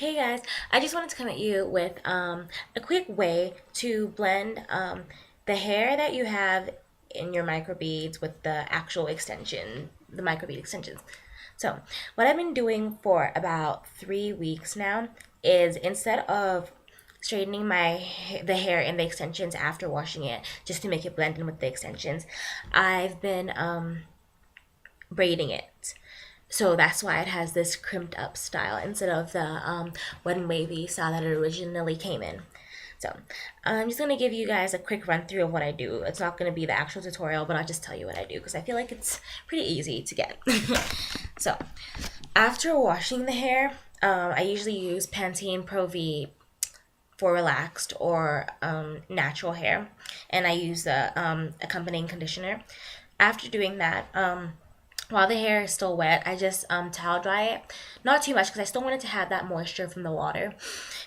Hey guys, I just wanted to come at you with a quick way to blend the hair that you have in your microbeads with the actual extension, the microbead extensions. So, what I've been doing for about 3 weeks now is instead of straightening the hair in the extensions after washing it just to make it blend in with the extensions, I've been braiding it. So that's why it has this crimped up style instead of the wet and wavy style that it originally came in. So I'm just going to give you guys a quick run through of what I do. It's not going to be the actual tutorial, but I'll just tell you what I do because I feel like it's pretty easy to get. So after washing the hair, I usually use Pantene Pro V for relaxed or natural hair, and I use the accompanying conditioner. After doing that, while the hair is still wet, I just towel dry it. Not too much because I still want it to have that moisture from the water.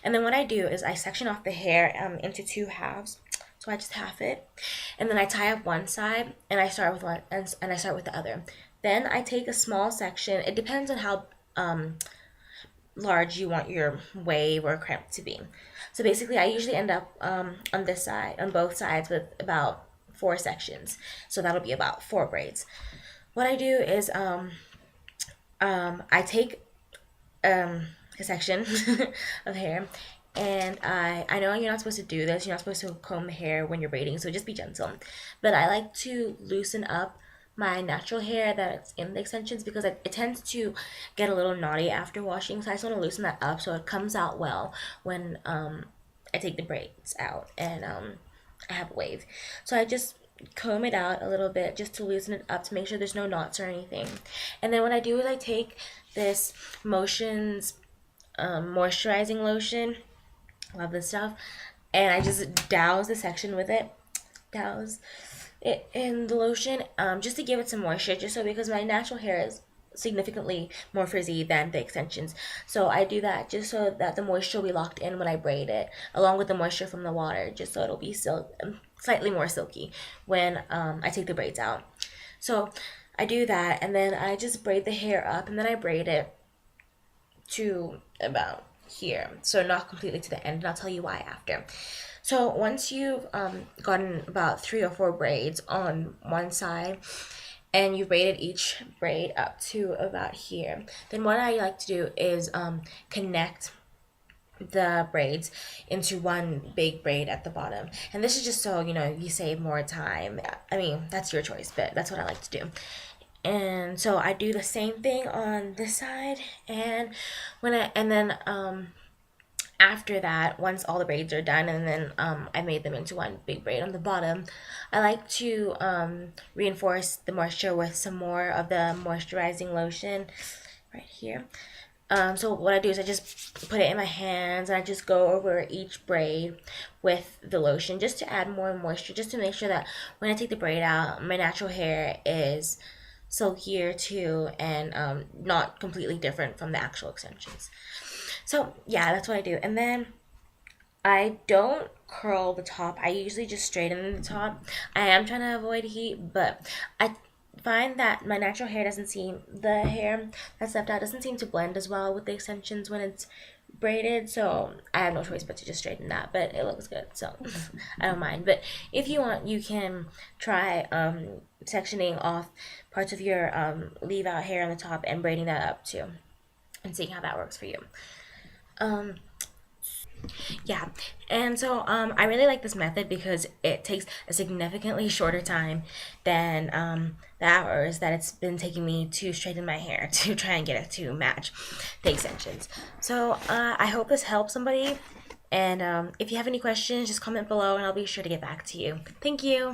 And then what I do is I section off the hair into two halves. So I just half it. And then I tie up one side and I start with one and I start with the other. Then I take a small section. It depends on how large you want your wave or crimp to be. So basically I usually end up on this side, on both sides with about 4 sections. So that'll be about 4 braids. What I do is I take a section of hair, and I know you're not supposed to do this. You're not supposed to comb the hair when you're braiding, so just be gentle. But I like to loosen up my natural hair that's in the extensions because it tends to get a little knotty after washing. So I just want to loosen that up so it comes out well when I take the braids out and I have a wave. So I just comb it out a little bit just to loosen it up to make sure there's no knots or anything. And then what I do is I take this Motions moisturizing lotion. Love this stuff. And I just douse the section with it. Douse it in the lotion just to give it some moisture, just so because my natural hair is significantly more frizzy than the extensions. So I do that just so that the moisture will be locked in when I braid it, along with the moisture from the water, just so it'll be slightly more silky when I take the braids out. So I do that, and then I just braid the hair up, and then I braid it to about here, so not completely to the end, and I'll tell you why after. So once you've gotten about 3 or 4 braids on one side, and you braided each braid up to about here, then what I like to do is connect the braids into one big braid at the bottom. And this is just so you save more time. I mean, that's your choice, but that's what I like to do. And so I do the same thing on this side, and then after that, once all the braids are done, and then I made them into one big braid on the bottom, I like to reinforce the moisture with some more of the moisturizing lotion right here. So what I do is I just put it in my hands and I just go over each braid with the lotion just to add more moisture, just to make sure that when I take the braid out, my natural hair is silkier too, and not completely different from the actual extensions. So yeah, that's what I do. And then I don't curl the top. I usually just straighten the top. I am trying to avoid heat, but I find that my natural hair the hair that's left out doesn't seem to blend as well with the extensions when it's braided, so I have no choice but to just straighten that, but it looks good, so I don't mind. But if you want, you can try sectioning off parts of your leave out hair on the top and braiding that up too, and seeing how that works for you. um yeah, and so I really like this method because it takes a significantly shorter time than the hours that it's been taking me to straighten my hair to try and get it to match the extensions. So I hope this helps somebody, and if you have any questions, just comment below and I'll be sure to get back to you. Thank you.